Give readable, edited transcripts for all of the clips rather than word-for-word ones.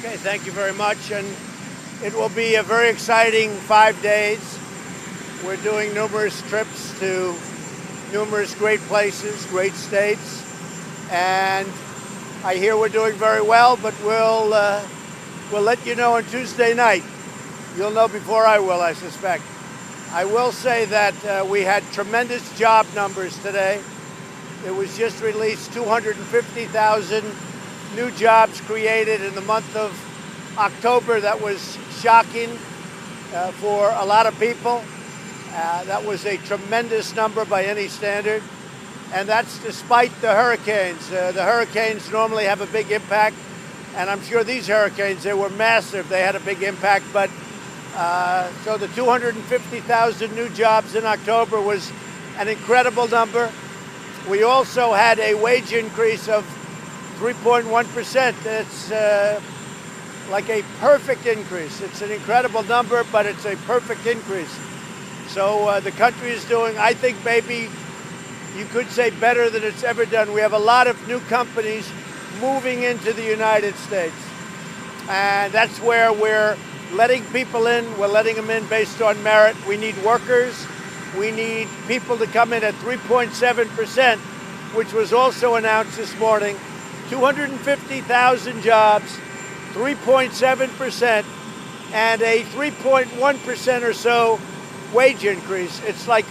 Okay, thank you very much. And it will be a very exciting 5 days. We're doing numerous trips to numerous great places, great states. And I hear we're doing very well, but we'll let you know on Tuesday night. You'll know before I will, I suspect. I will say that we had tremendous job numbers today. It was just released 250,000 new jobs created in the month of October. That was shocking for a lot of people. That was a tremendous number by any standard. And that's despite the hurricanes. The hurricanes normally have a big impact. And I'm sure these hurricanes, they were massive. They had a big impact. But so the 250,000 new jobs in October was an incredible number. We also had a wage increase of 3.1%. It's like a perfect increase. It's an incredible number, but it's a perfect increase. So the country is doing, I think, maybe you could say better than it's ever done. We have a lot of new companies moving into the United States. And that's where we're letting people in. We're letting them in based on merit. We need workers. We need people to come in at 3.7%, which was also announced this morning. 250,000 jobs, 3.7%, and a 3.1% or so wage increase. It's like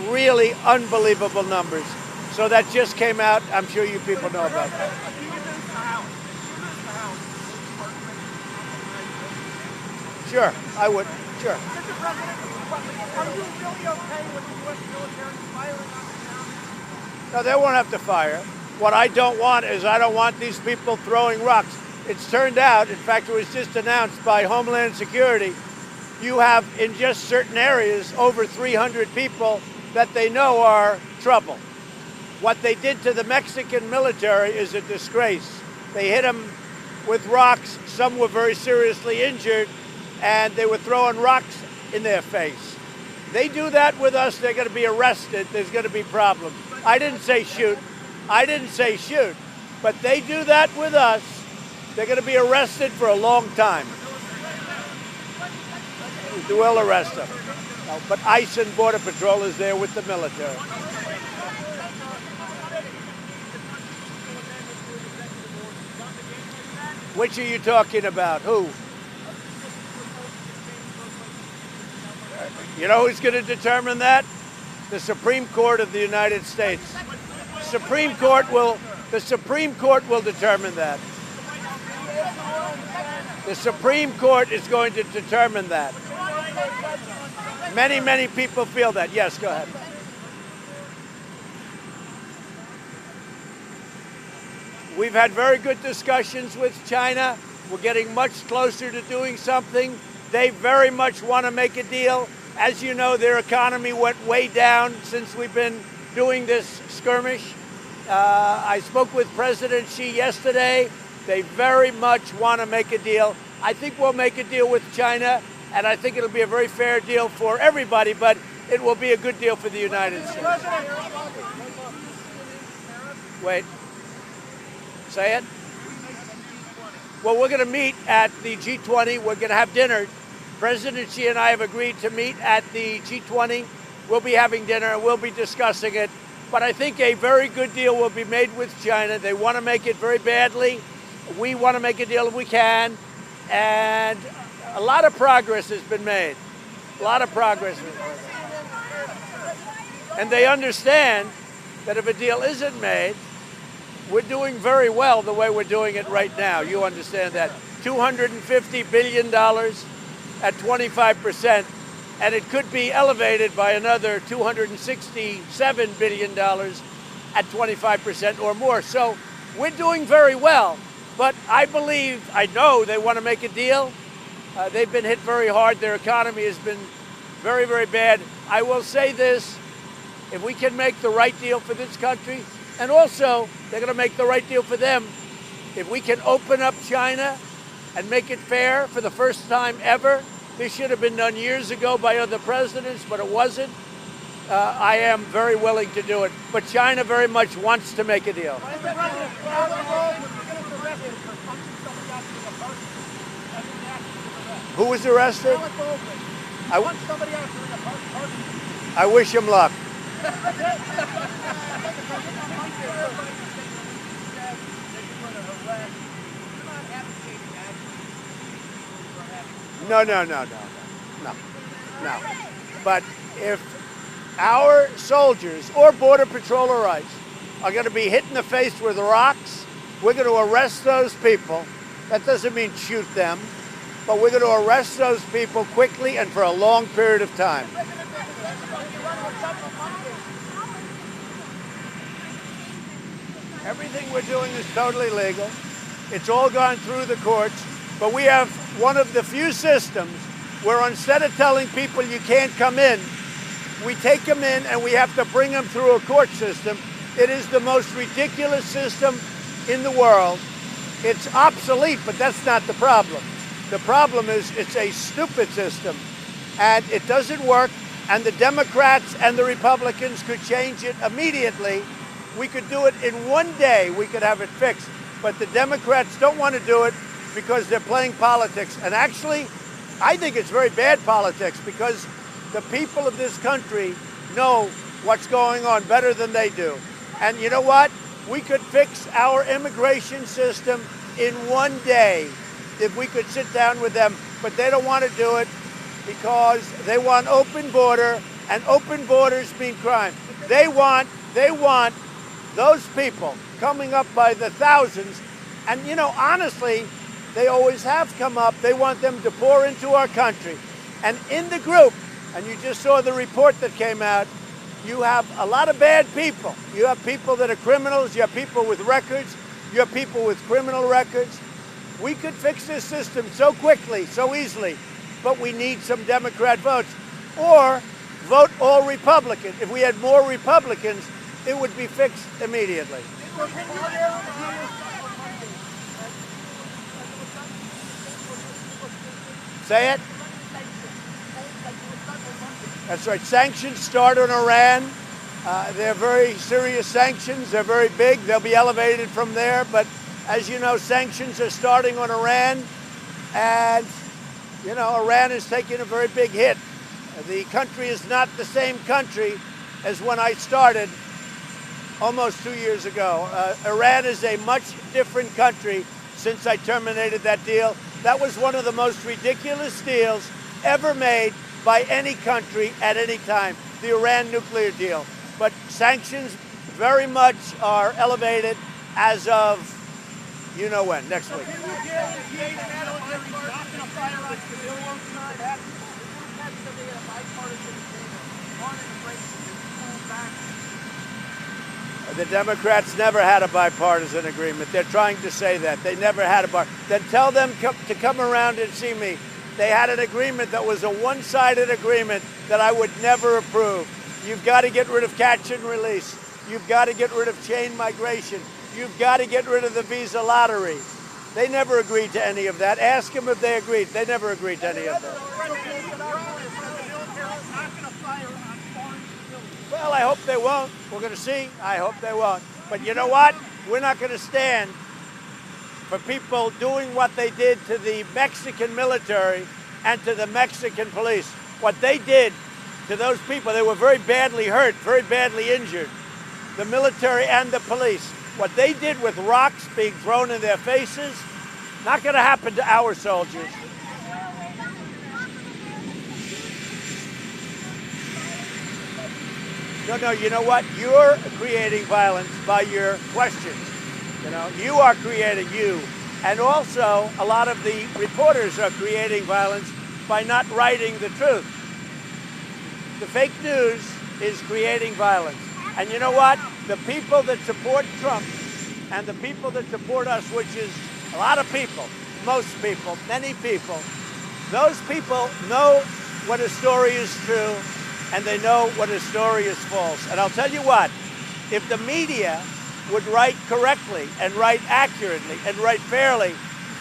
really unbelievable numbers. So that just came out. I'm sure you people know about that. Sure, I would. Sure. Mr. President, are you really okay with the U.S. military firing on the town? No, they won't have to fire. What I don't want is I don't want these people throwing rocks. It's turned out, in fact, it was just announced by Homeland Security, you have in just certain areas over 300 people that they know are trouble. What they did to the Mexican military is a disgrace. They hit them with rocks. Some were very seriously injured, and they were throwing rocks in their face. They do that with us, they're going to be arrested. There's going to be problems. I didn't say shoot. I didn't say shoot. But they do that with us, they're going to be arrested for a long time. They will arrest them. But ICE and Border Patrol is there with the military. Which are you talking about? Who? You know who's going to determine that? The Supreme Court of the United States. The Supreme Court will determine that. The Supreme Court is going to determine that. Many, many people feel that. Yes, go ahead. We've had very good discussions with China. We're getting much closer to doing something. They very much want to make a deal. As you know, their economy went way down since we've been doing this skirmish. I spoke with President Xi yesterday. They very much want to make a deal. I think we'll make a deal with China, and I think it'll be a very fair deal for everybody, but it will be a good deal for the United States. Wait. Say it? Well, we're going to meet at the G20. We're going to have dinner. President Xi and I have agreed to meet at the G20. We'll be having dinner and we'll be discussing it. But I think a very good deal will be made with China. They want to make it very badly. We want to make a deal if we can. And a lot of progress has been made. A lot of progress has been made. And they understand that if a deal isn't made, we're doing very well the way we're doing it right now. You understand that. $250 billion at 25%, and it could be elevated by another $267 billion at 25% or more. So we're doing very well, but I know they want to make a deal. They've been hit very hard. Their economy has been very, very bad. I will say this, if we can make the right deal for this country, and also they're going to make the right deal for them, if we can open up China and make it fair for the first time ever. This should have been done years ago by other presidents, but it wasn't. I am very willing to do it. But China very much wants to make a deal. Who was arrested? I wish him luck. No. But if our soldiers or Border Patrol or ICE are going to be hit in the face with rocks, we're going to arrest those people. That doesn't mean shoot them, but we're going to arrest those people quickly and for a long period of time. Everything we're doing is totally legal. It's all gone through the courts, but we have one of the few systems where instead of telling people you can't come in, we take them in and we have to bring them through a court system. It is the most ridiculous system in the world. It's obsolete, but that's not the problem. The problem is it's a stupid system, and it doesn't work, and the Democrats and the Republicans could change it immediately. We could do it in one day. We could have it fixed. But the Democrats don't want to do it because they're playing politics. And actually, I think it's very bad politics because the people of this country know what's going on better than they do. And you know what? We could fix our immigration system in one day if we could sit down with them. But they don't want to do it because they want open border, and open borders mean crime. They want those people coming up by the thousands. And, you know, honestly, they always have come up. They want them to pour into our country. And in the group, and you just saw the report that came out, you have a lot of bad people. You have people that are criminals. You have people with records. You have people with criminal records. We could fix this system so quickly, so easily, but we need some Democrat votes. Or vote all Republican. If we had more Republicans, it would be fixed immediately. Say it. That's right. Sanctions start on Iran. They're very serious sanctions. They're very big. They'll be elevated from there. But as you know, sanctions are starting on Iran. And, you know, Iran is taking a very big hit. The country is not the same country as when I started almost 2 years ago. Iran is a much different country since I terminated that deal. That was one of the most ridiculous deals ever made by any country at any time, the Iran nuclear deal. But sanctions very much are elevated as of you know when, next week. The Democrats never had a bipartisan agreement. They're trying to say that. They never had a Then tell them to come around and see me. They had an agreement that was a one-sided agreement that I would never approve. You've got to get rid of catch and release. You've got to get rid of chain migration. You've got to get rid of the visa lottery. They never agreed to any of that. Ask them if they agreed. They never agreed to any of that. Well, I hope they won't. We're going to see. I hope they won't. But you know what? We're not going to stand for people doing what they did to the Mexican military and to the Mexican police. What they did to those people, they were very badly hurt, very badly injured, the military and the police. What they did with rocks being thrown in their faces, not going to happen to our soldiers. No, you know what? You're creating violence by your questions. You know, you are creating you. And also, a lot of the reporters are creating violence by not writing the truth. The fake news is creating violence. And you know what? The people that support Trump and the people that support us, which is a lot of people, most people, many people, those people know when a story is true and they know what a story is false. And I'll tell you what, if the media would write correctly and write accurately and write fairly,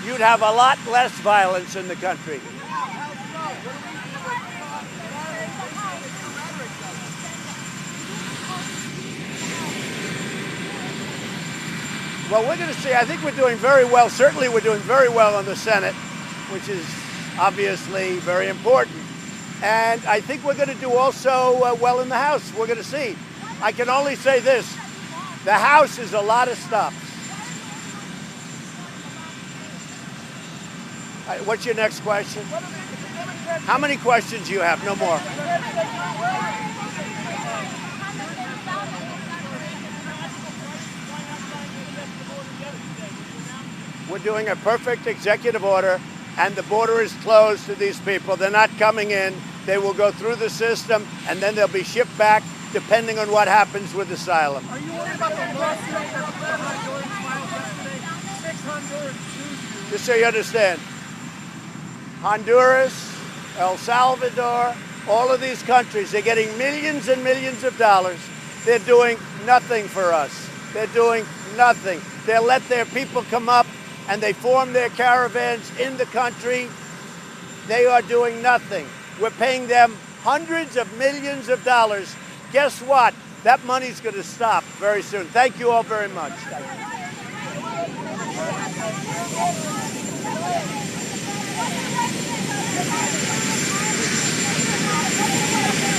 you'd have a lot less violence in the country. Well, we're going to see. I think we're doing very well. Certainly, we're doing very well in the Senate, which is obviously very important. And I think we're going to do also well in the House. We're going to see. I can only say this. The House is a lot of stuff. All right, what's your next question? How many questions do you have? No more. We're doing a perfect executive order, and the border is closed to these people. They're not coming in. They will go through the system, and then they'll be shipped back, depending on what happens with asylum. Are you worried about the lawsuit that Honduras filed yesterday? 602. Just so you understand, Honduras, El Salvador, all of these countries, they're getting millions and millions of dollars. They're doing nothing for us. They're doing nothing. They let their people come up, and they form their caravans in the country. They are doing nothing. We're paying them hundreds of millions of dollars. Guess what? That money's going to stop very soon. Thank you all very much. Thank you.